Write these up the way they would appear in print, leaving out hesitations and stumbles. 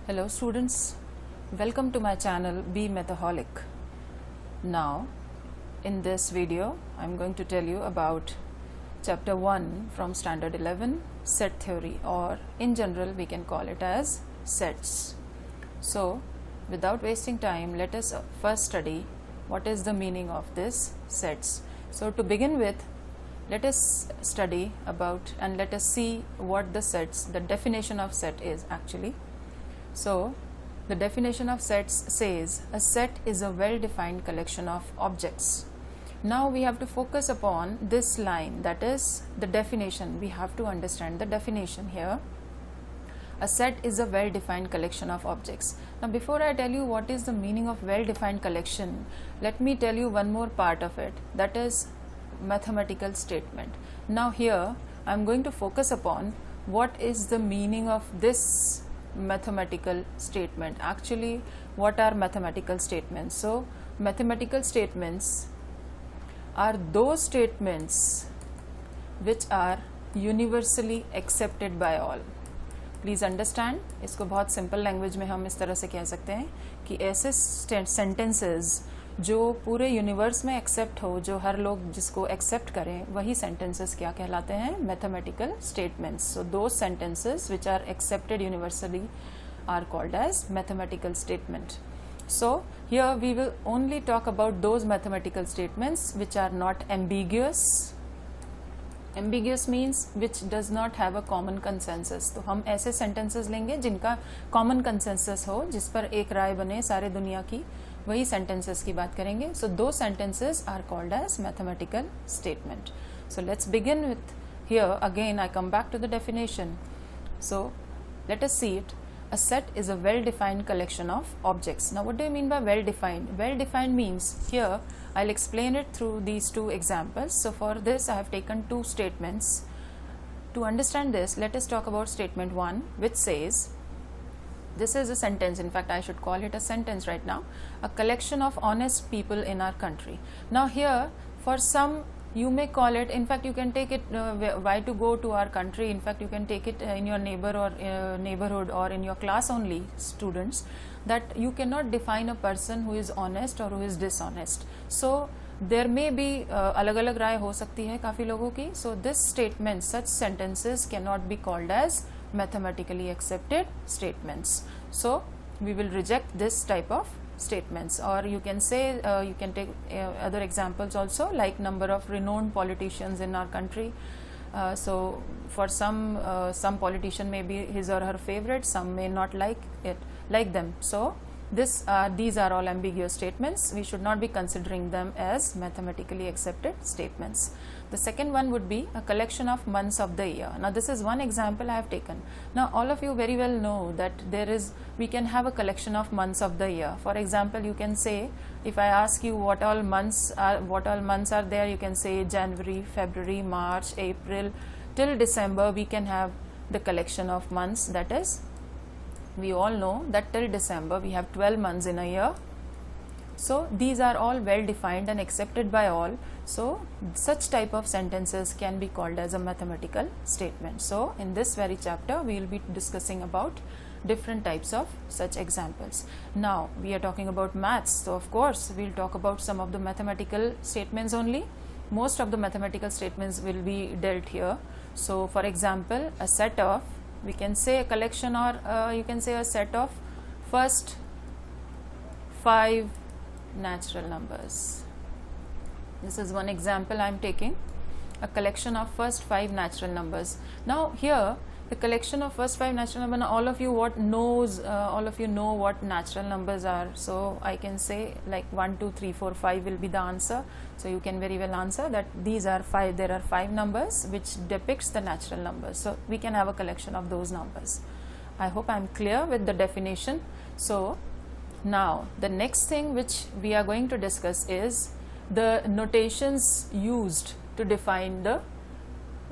Hello students, welcome to my channel Be Methaholic. Now in this video I am going to tell you about chapter 1 from standard 11, set theory, or in general we can call it as sets. So without wasting time, let us first study what is the meaning of this sets. So to begin with, let us study about and let us see what the definition of set is actually. So the definition of sets says a set is a well-defined collection of objects. Now we have to focus upon this line, that is the definition. We have to understand the definition here. A set is a well-defined collection of objects. Now before I tell you what is the meaning of well-defined collection, let me tell you one more part of it, that is mathematical statement. Now here I am going to focus upon what is the meaning of this mathematical statement. Actually, what are mathematical statements? So mathematical statements are those statements which are universally accepted by all. Please understand, इसको बहुत simple language में हम इस तरह से कह सकते हैं कि ऐसे सेंटेंसेस जो पूरे यूनिवर्स में एक्सेप्ट हो, जो हर लोग जिसको एक्सेप्ट करें, वही सेंटेंसेस क्या कहलाते हैं? Mathematical statements. So those sentences which are accepted universally are called as mathematical statement. So here we will only talk about those mathematical statements which are not ambiguous. Ambiguous means which does not have a common consensus. तो हम ऐसे sentences लेंगे जिनका common consensus हो, जिस पर एक राय बने सारे दुनिया की, वही sentences की बात करेंगे. So those sentences are called as mathematical statement. So let's begin with here again. I come back to the definition. So let us see it. A set is a well-defined collection of objects. Now what do you mean by well-defined? Well-defined means, here I'll explain it through these two examples. So for this I have taken two statements. To understand this, let us talk about statement 1, which says, this is a sentence, in fact I should call it a sentence right now, a collection of honest people in our country. Now here, for some you may call it, in fact you can take it, why to go to our country, in fact you can take it in your neighborhood or in your class only, students, that you cannot define a person who is honest or who is dishonest. So there may be अलग-अलग राय हो सकती है काफ़ी लोगों की. So this statement, such sentences cannot be called as mathematically accepted statements. So we will reject this type of statements. Or you can say, you can take other examples also, like number of renowned politicians in our country. So for some politician may be his or her favorite, some may not like them. So these are all ambiguous statements. We should not be considering them as mathematically accepted statements. The second one would be a collection of months of the year. Now this is one example I have taken. Now all of you very well know that we can have a collection of months of the year. For example, you can say, if I ask you what all months are there, you can say January, February, March, April till December. We can have the collection of months. That is, we all know that till December we have 12 months in a year. So these are all well defined and accepted by all. So such type of sentences can be called as a mathematical statement. So in this very chapter we will be discussing about different types of such examples. Now we are talking about maths, so of course we will talk about some of the mathematical statements only. Most of the mathematical statements will be dealt here. So for example, a set of, we can say a collection, or you can say a set of first 5 natural numbers. This is one example I am taking, a collection of first 5 natural numbers. Now here the collection of first 5 natural numbers, all of you know what natural numbers are. So I can say like 1, 2, 3, 4, 5 will be the answer. So you can very well answer that these are 5. There are 5 numbers which depicts the natural numbers. So we can have a collection of those numbers. I hope I am clear with the definition. So now the next thing which we are going to discuss is the notations used to define the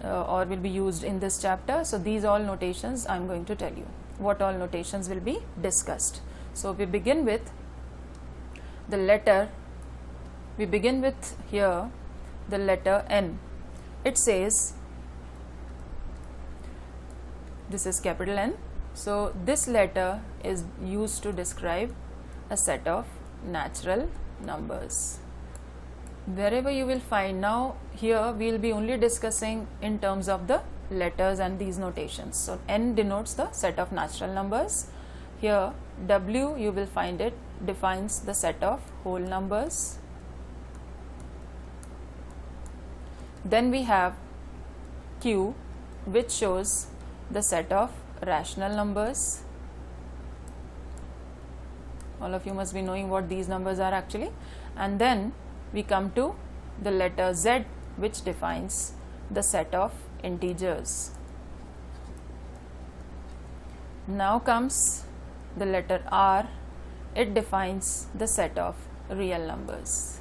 or will be used in this chapter. So these all notations I am going to tell you what all notations will be discussed. So we begin with the letter, we begin with here the letter N. It says, this is capital N. So this letter is used to describe a set of natural numbers. Wherever you will find, now here we will be only discussing in terms of the letters and these notations. So n denotes the set of natural numbers. Here W, you will find it defines the set of whole numbers. Then we have Q, which shows the set of rational numbers. All of you must be knowing what these numbers are actually. And then we come to the letter Z, which defines the set of integers. Now comes the letter R. It defines the set of real numbers.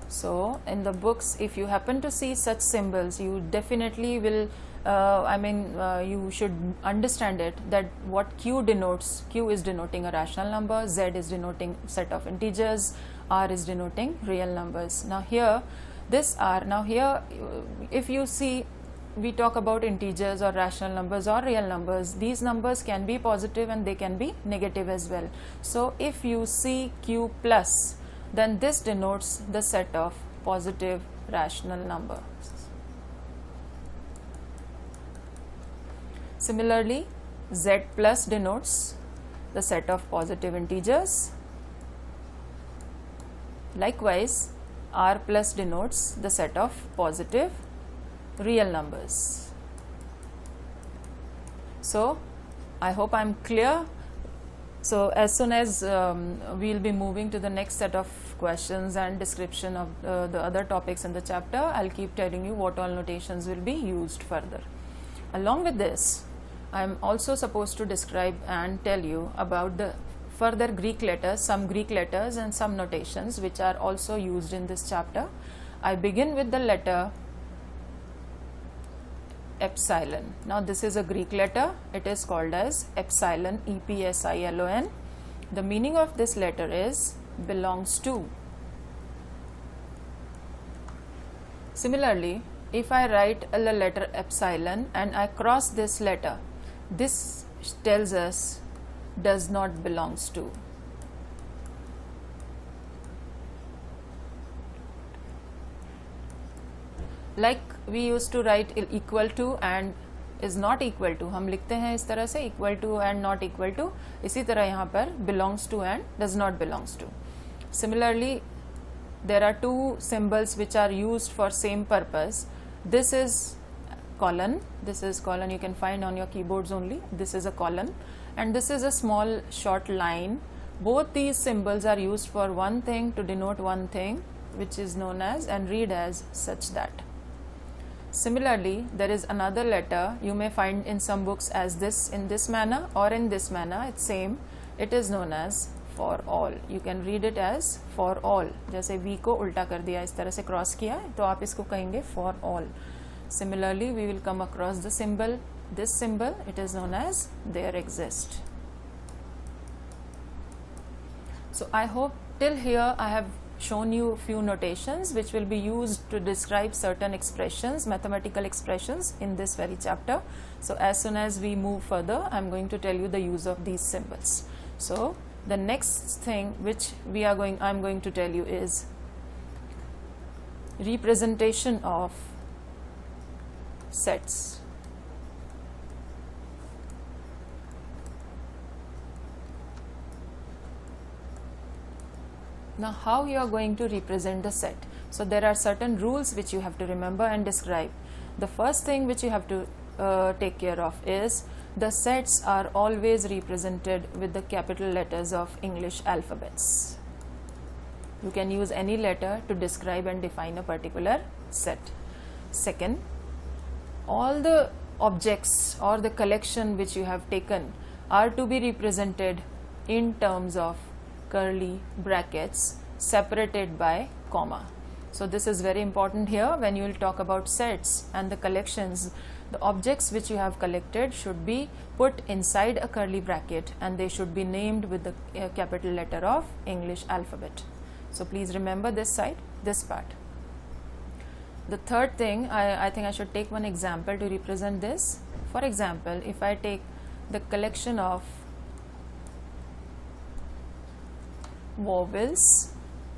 So in the books, if you happen to see such symbols, you definitely will you should understand it, that what Q denotes. Q is denoting a rational number, Z is denoting set of integers, R is denoting real numbers. Now here this R, now here if you see, we talk about integers or rational numbers or real numbers. These numbers can be positive and they can be negative as well. So if you see Q plus, then this denotes the set of positive rational numbers. Similarly, Z plus denotes the set of positive integers. Likewise, R plus denotes the set of positive real numbers. So I hope I am clear. So as soon as we will be moving to the next set of questions and description of the other topics in the chapter, I will keep telling you what all notations will be used further. Along with this, I am also supposed to describe and tell you about the further Greek letters, some Greek letters and some notations which are also used in this chapter. I begin with the letter epsilon. Now this is a Greek letter. It is called as epsilon, E-P-S-I-L-O-N. The meaning of this letter is belongs to. Similarly, if I write a letter epsilon and I cross this letter, this tells us does not belongs to. Like we used to write equal to and is not equal to, हम लिखते हैं इस तरह से equal to and not equal to, इसी तरह यहाँ पर belongs to and does not belongs to. Similarly, there are two symbols which are used for same purpose. This is colon, you can find on your keyboards only. This is a colon and this is a small short line. Both these symbols are used for one thing, to denote one thing, which is known as and read as such that. Similarly, there is another letter you may find in some books as this, in this manner or in this manner, it's same. It is known as for all. You can read it as for all. जैसे V को उल्टा कर दिया, इस तरह से cross किया है, तो आप इसको कहेंगे for all. Similarly, we will come across the symbol, this symbol, it is known as there exist. So I hope till here I have shown you a few notations which will be used to describe certain expressions, mathematical expressions in this very chapter. So as soon as we move further, I am going to tell you the use of these symbols. So the next thing which I am going to tell you is representation of sets. Now how you are going to represent the set? So there are certain rules which you have to remember and describe. The first thing which you have to take care of is the sets are always represented with the capital letters of English alphabets. You can use any letter to describe and define a particular set. Second, all the objects or the collection which you have taken are to be represented in terms of curly brackets separated by comma. So this is very important here when you will talk about sets and the collections. The objects which you have collected should be put inside a curly bracket and they should be named with the capital letter of English alphabet. So please remember this side, this part. The third thing, I think I should take one example to represent this. For example, if I take the collection of vowels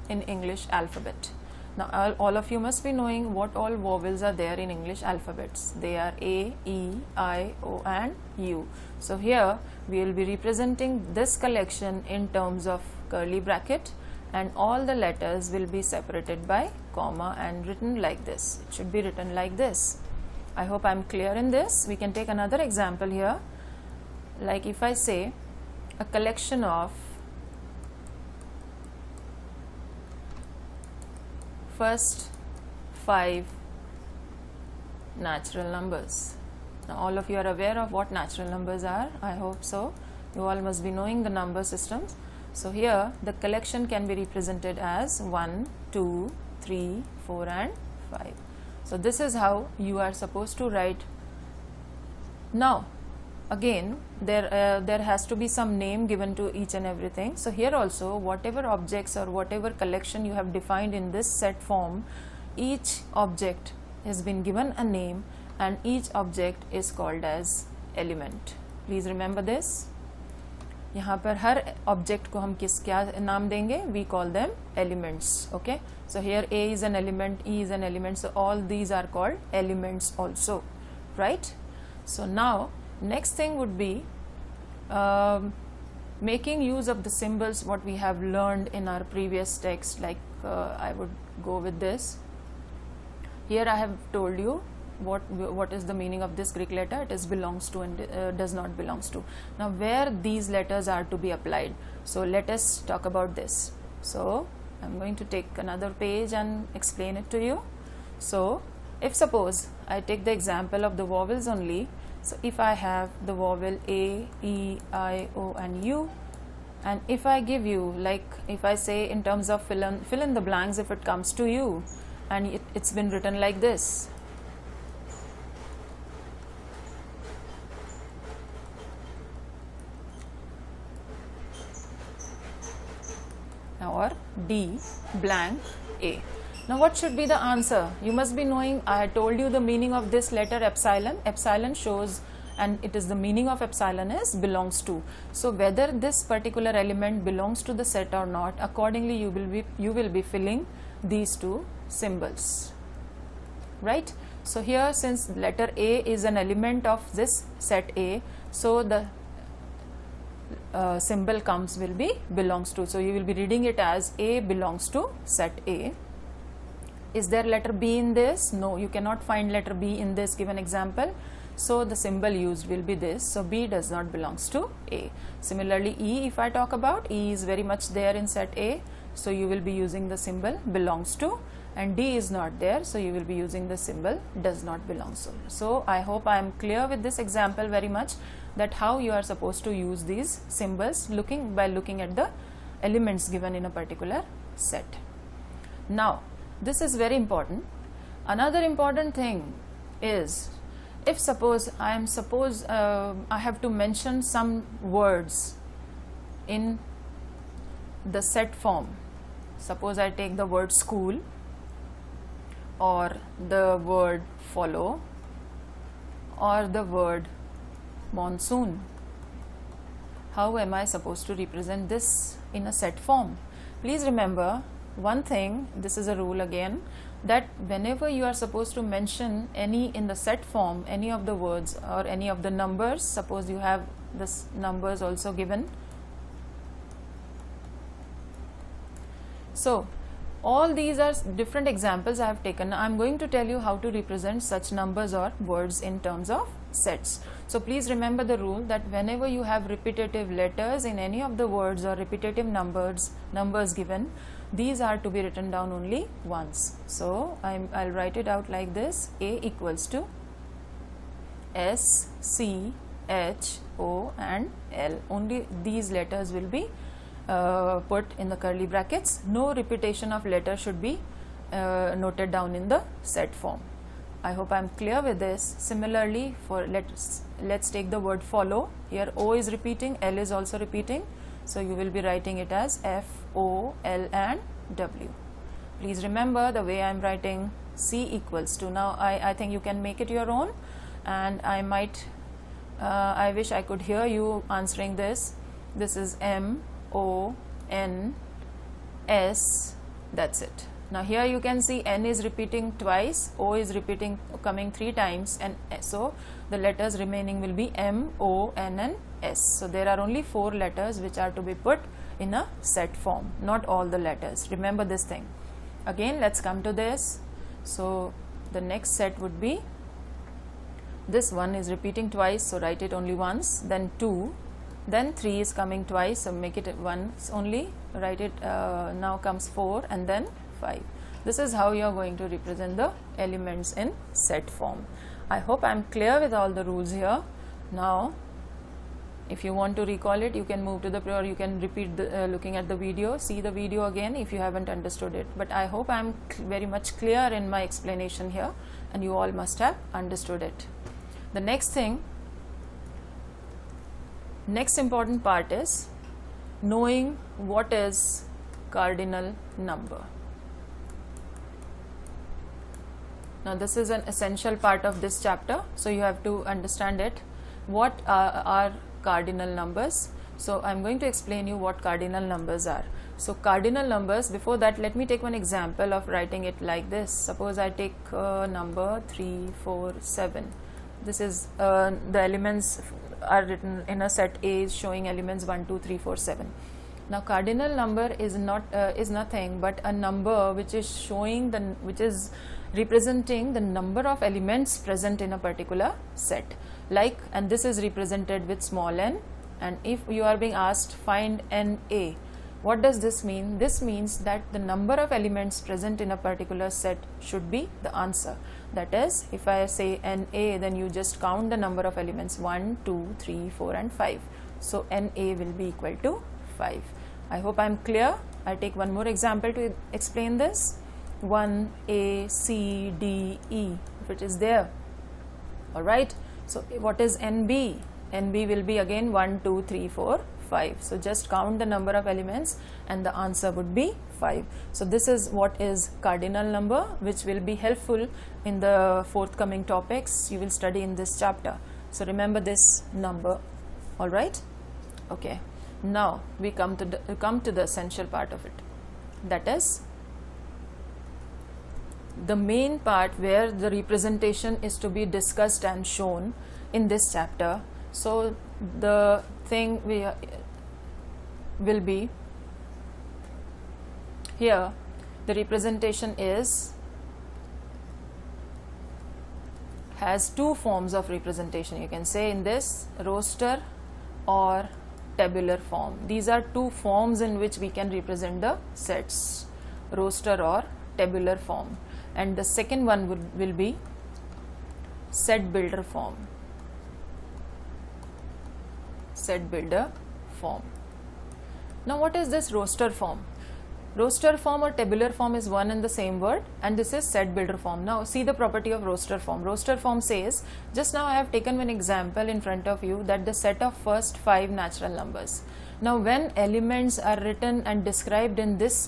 in English alphabet. Now all of you must be knowing what all vowels are there in English alphabets. They are A, E, I, O and U. So here we will be representing this collection in terms of curly bracket, and all the letters will be separated by comma and written like this. It should be written like this. I hope I am clear in this. We can take another example here. Like if I say a collection of first 5 natural numbers. Now all of you are aware of what natural numbers are. I hope so. You all must be knowing the number systems. So here the collection can be represented as 1, 2, 3, 4 and 5. So this is how you are supposed to write. Now again there has to be some name given to each and everything. So here also whatever objects or whatever collection you have defined in this set form, each object has been given a name and each object is called as element. Please remember this. यहाँ पर हर object को हम क्या नाम देंगे? We call them elements. Okay. So here A is an element, E is an element. So all these are called elements also, right? So now next thing would be making use of the symbols what we have learned in our previous text. Like I would go with this. Here I have told you what is the meaning of this Greek letter. It is belongs to and does not belongs to. Now where these letters are to be applied, so let us talk about this. So I am going to take another page and explain it to you. So if suppose I take the example of the vowels only, so if I have the vowel A, E, I, O and U, and if I give you, like if I say in terms of fill in the blanks, if it comes to you and it's been written like this, or D blank A. Now what should be the answer? You must be knowing, I had told you the meaning of this letter epsilon. Epsilon shows, and it is the meaning of epsilon is belongs to. So whether this particular element belongs to the set or not, accordingly you will be filling these two symbols, right? So here since letter A is an element of this set A, so the symbol will be belongs to. So you will be reading it as A belongs to set A. Is there letter B in this? No, you cannot find letter B in this given example. So the symbol used will be this. So B does not belongs to A. Similarly E, if I talk about, E is very much there in set A. So you will be using the symbol belongs to, and D is not there. So you will be using the symbol does not belongs to. So I hope I am clear with this example very much, that how you are supposed to use these symbols by looking at the elements given in a particular set. Now this is very important. Another important thing is, if suppose I have to mention some words in the set form. Suppose I take the word school or the word follow or the word monsoon. How am I supposed to represent this in a set form? Please remember one thing, this is a rule again, that whenever you are supposed to mention any in the set form, any of the words or any of the numbers, suppose you have this numbers also given. So all these are different examples I have taken. I am going to tell you how to represent such numbers or words in terms of sets. So please remember the rule that whenever you have repetitive letters in any of the words or repetitive numbers given, these are to be written down only once. So I'll write it out like this: A equals to S, C, H, O and L. Only these letters will be put in the curly brackets. No repetition of letter should be noted down in the set form. I hope I am clear with this. Similarly, for let's take the word follow. Here O is repeating, L is also repeating. So you will be writing it as F, O, L and W. Please remember the way I am writing. C equals to, now I think you can make it your own, and I might I wish I could hear you answering this. This is M, O, N, S, that's it. Now here you can see N is repeating twice, O is repeating, coming 3 times, and so the letters remaining will be M, O, N and S. So there are only 4 letters which are to be put in a set form, not all the letters. Remember this thing. Again, let's come to this. So the next set would be, this one is repeating twice, so write it only once, then 2, then 3 is coming twice, so make it once only, write it, now comes 4, and then 5. This is how you are going to represent the elements in set form. I hope I am clear with all the rules here. Now if you want to recall it, you can move to the, or you can repeat the, looking at the video, see the video again if you haven't understood it. But I hope I am very much clear in my explanation here, and you all must have understood it. The next thing, next important part is knowing what is cardinal number. Now this is an essential part of this chapter, so you have to understand it. What are cardinal numbers? So I am going to explain you what cardinal numbers are. So cardinal numbers, before that let me take one example of writing it like this. Suppose I take number 3, 4, 7. This is the elements are written in a set A showing elements 1, 2, 3, 4, 7. Now cardinal number is not is nothing but a number which is showing the, which is representing the number of elements present in a particular set, like, and this is represented with small n. And if you are being asked find NA, what does this mean? This means that the number of elements present in a particular set should be the answer. That is, if I say NA, then you just count the number of elements 1, 2, 3, 4 and 5. So NA will be equal to 5. I hope I am clear. I take one more example to explain this. 1, A, C, D, E, if it is there. Alright. So what is NB? NB will be again 1, 2, 3, 4, 5. So just count the number of elements and the answer would be 5. So this is what is cardinal number, which will be helpful in the forthcoming topics you will study in this chapter. So remember this number. Alright. Okay. Now we come to the essential part of it. That is the main part where the representation is to be discussed and shown in this chapter. So the thing we will be here, the representation has 2 forms of representation. You can say in this roster or tabular form. These are 2 forms in which we can represent the sets, roster or tabular form. And the second one will be set builder form. Set builder form. Now what is this roster form? Roster form or tabular form is one and the same word, and this is set builder form. Now see the property of roster form. Roster form says, just now I have taken one example in front of you, that the set of first 5 natural numbers. Now when elements are written and described in this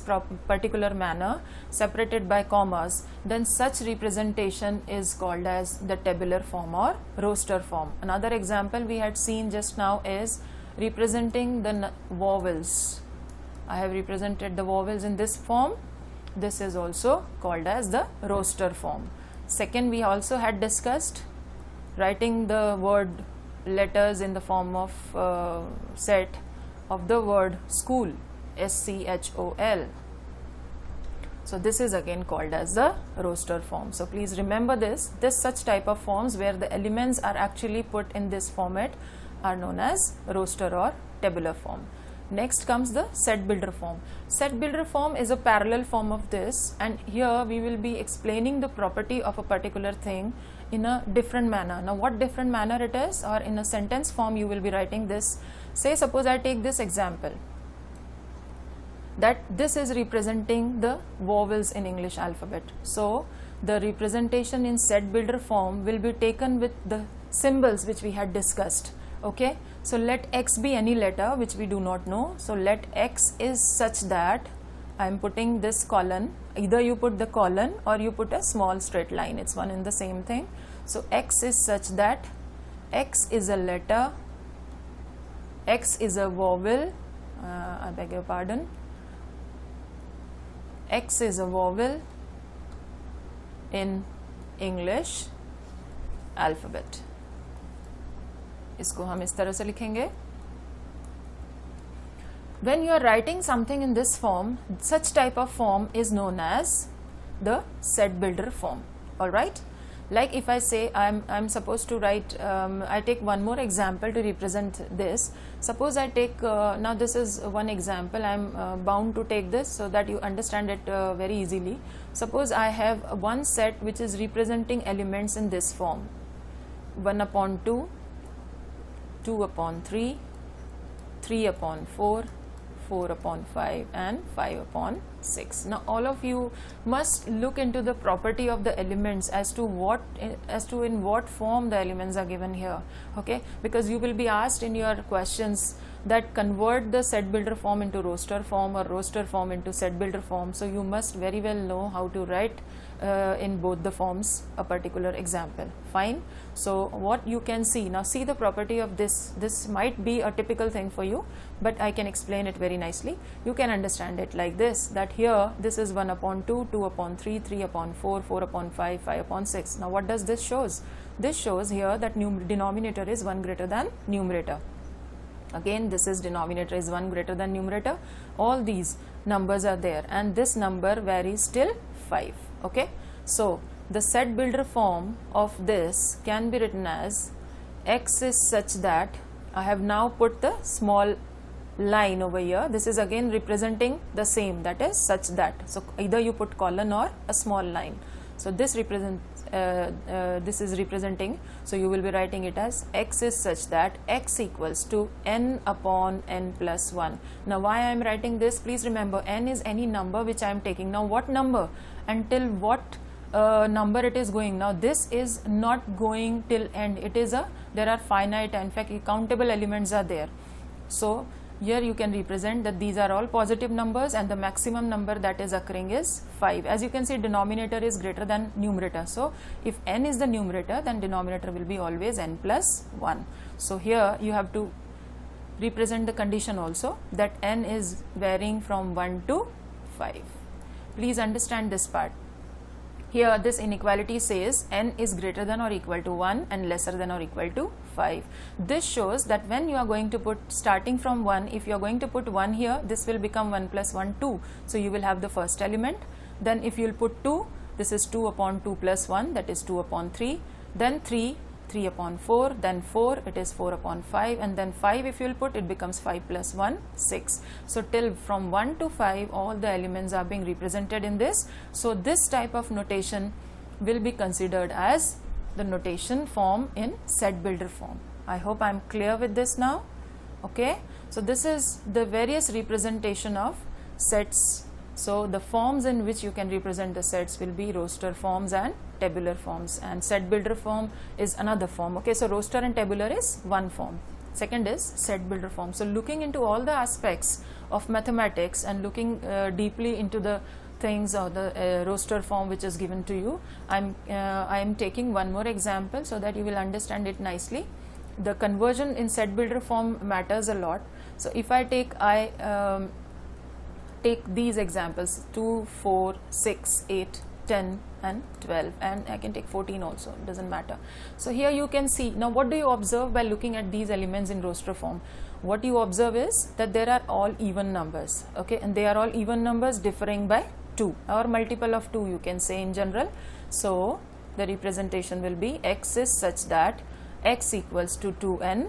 particular manner, separated by commas, then such representation is called as the tabular form or roster form. Another example we had seen just now is representing the vowels. I have represented the vowels in this form. This is also called as the roster form. Second, we also had discussed writing the word letters in the form of set of the word school, SCHOL. So this is again called as the roster form. So please remember this such type of forms where the elements are actually put in this format are known as roster or tabular form. Next comes the set builder form. Set builder form is a parallel form of this, and here we will be explaining the property of a particular thing in a different manner. Now what different manner it is, or in a sentence form you will be writing this. Say suppose I take this example, that this is representing the vowels in English alphabet. So the representation in set builder form will be taken with the symbols which we had discussed. Okay, so let X be any letter which we do not know. So let X is such that I am putting this colon, either you put the colon or you put a small straight line, it's one and the same thing. So X is such that X is a letter, X is a vowel, I beg your pardon, X is a vowel in English alphabet. इसको हम इस तरह से लिखेंगे. When you are writing something in this form, such type of form is known as the set builder form. All right. Like if I say I'm supposed to write, I take one more example to represent this. Suppose I take, now this is one example, I'm bound to take this so that you understand it very easily. Suppose I have one set which is representing elements in this form: 1 upon 2, 2 upon 3, 3 upon 4, 4 upon 5 and 5 upon 6. Now all of you must look into the property of the elements as to in what form the elements are given here, okay? Because you will be asked in your questions that convert the set builder form into roster form or roster form into set builder form. So you must very well know how to write in both the forms a particular example. Fine. So what you can see now, see the property of this might be a typical thing for you, but I can explain it very nicely. You can understand it like this, that here this is 1 upon 2, 2 upon 3, 3 upon 4, 4 upon 5, 5 upon 6. Now what does this shows? This shows here that denominator is 1 greater than numerator. Again, this is denominator is 1 greater than numerator. All these numbers are there and this number varies till 5. Okay, so the set builder form of this can be written as X is such that, I have now put the small line over here. This is again representing the same, that is such that. So either you put colon or a small line. So this represents this is representing, so you will be writing it as X is such that X equals to n upon n plus 1. Now why I am writing this, please remember n is any number which I am taking. Now what number, until what number it is going. Now this is not going till end, it is there are finite, in fact countable elements are there. So here you can represent that these are all positive numbers and the maximum number that is occurring is 5. As you can see, denominator is greater than numerator. So if n is the numerator, then denominator will be always n plus 1. So here you have to represent the condition also, that n is varying from 1 to 5. Please understand this part. Here this inequality says n is greater than or equal to 1 and lesser than or equal to 5. This shows that when you are going to put, starting from 1, if you are going to put 1 here, this will become 1 plus 1, 2. So you will have the first element. Then if you will put 2, this is 2 upon 2 plus 1, that is 2 upon 3. Then 3, 3 upon 4, then 4, it is 4 upon 5, and then 5 if you will put, it becomes 5 plus 1, 6. So till from 1 to 5, all the elements are being represented in this. So this type of notation will be considered as the notation form in set builder form. I hope I am clear with this now. Okay, so this is the various representation of sets. So the forms in which you can represent the sets will be roster forms and tabular forms, and set builder form is another form. Okay, so roster and tabular is one form, second is set builder form. So looking into all the aspects of mathematics and looking deeply into the things or the roster form which is given to you, I am taking one more example so that you will understand it nicely. The conversion in set builder form matters a lot. So if I take take these examples 2, 4, 6, 8, 10 and 12, and I can take 14 also, it doesn't matter. So here you can see, now what do you observe by looking at these elements in roster form? What you observe is that there are all even numbers, okay, and they are all even numbers differing by 2 or multiple of 2, you can say in general. So the representation will be X is such that X equals to 2n,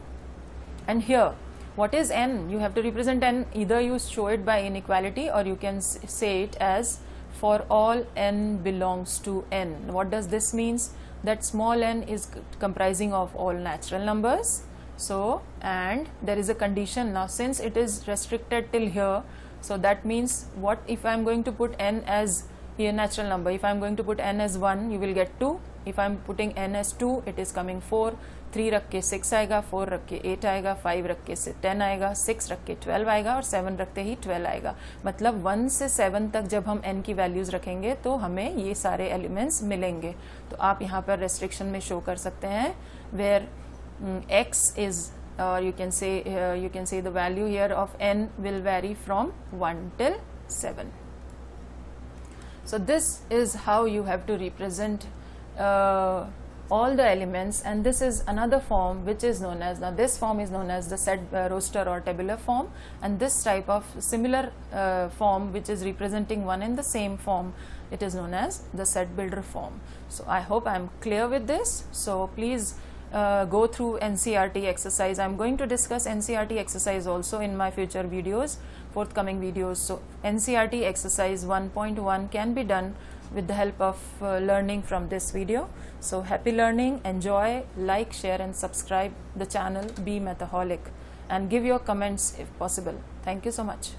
and here what is n? You have to represent n, either you show it by inequality or you can say it as for all n belongs to n. What does this means? That small n is comprising of all natural numbers. So, and there is a condition now, since it is restricted till here, so that means what if I am going to put n as a natural number, if I am going to put n as 1, you will get 2. If I am putting n as 2, it is coming 4, 3 रख के 6 आएगा, 4 रख के 8 आएगा, 5 रख के 10 आएगा, 6 रख के 12 आएगा और 7 रखते ही 12 आएगा. मतलब 1 से 7 तक जब हम n की वैल्यूज रखेंगे तो हमें ये सारे एलिमेंट्स मिलेंगे. तो आप यहाँ पर रेस्ट्रिक्शन में शो कर सकते हैं where x is, or you can say the value here of n will vary from 1 till 7. So this is how you have to represent all the elements, and this is another form which is known as, now this form is known as the set roster or tabular form, and this type of similar form which is representing one and the same form, it is known as the set builder form. So I hope I am clear with this. So please go through NCERT exercise. I am going to discuss NCERT exercise also in my future videos, forthcoming videos. So NCERT exercise 1.1 can be done with the help of learning from this video. So happy learning, enjoy, like, share and subscribe the channel Be Mathaholic, and give your comments if possible. Thank you so much.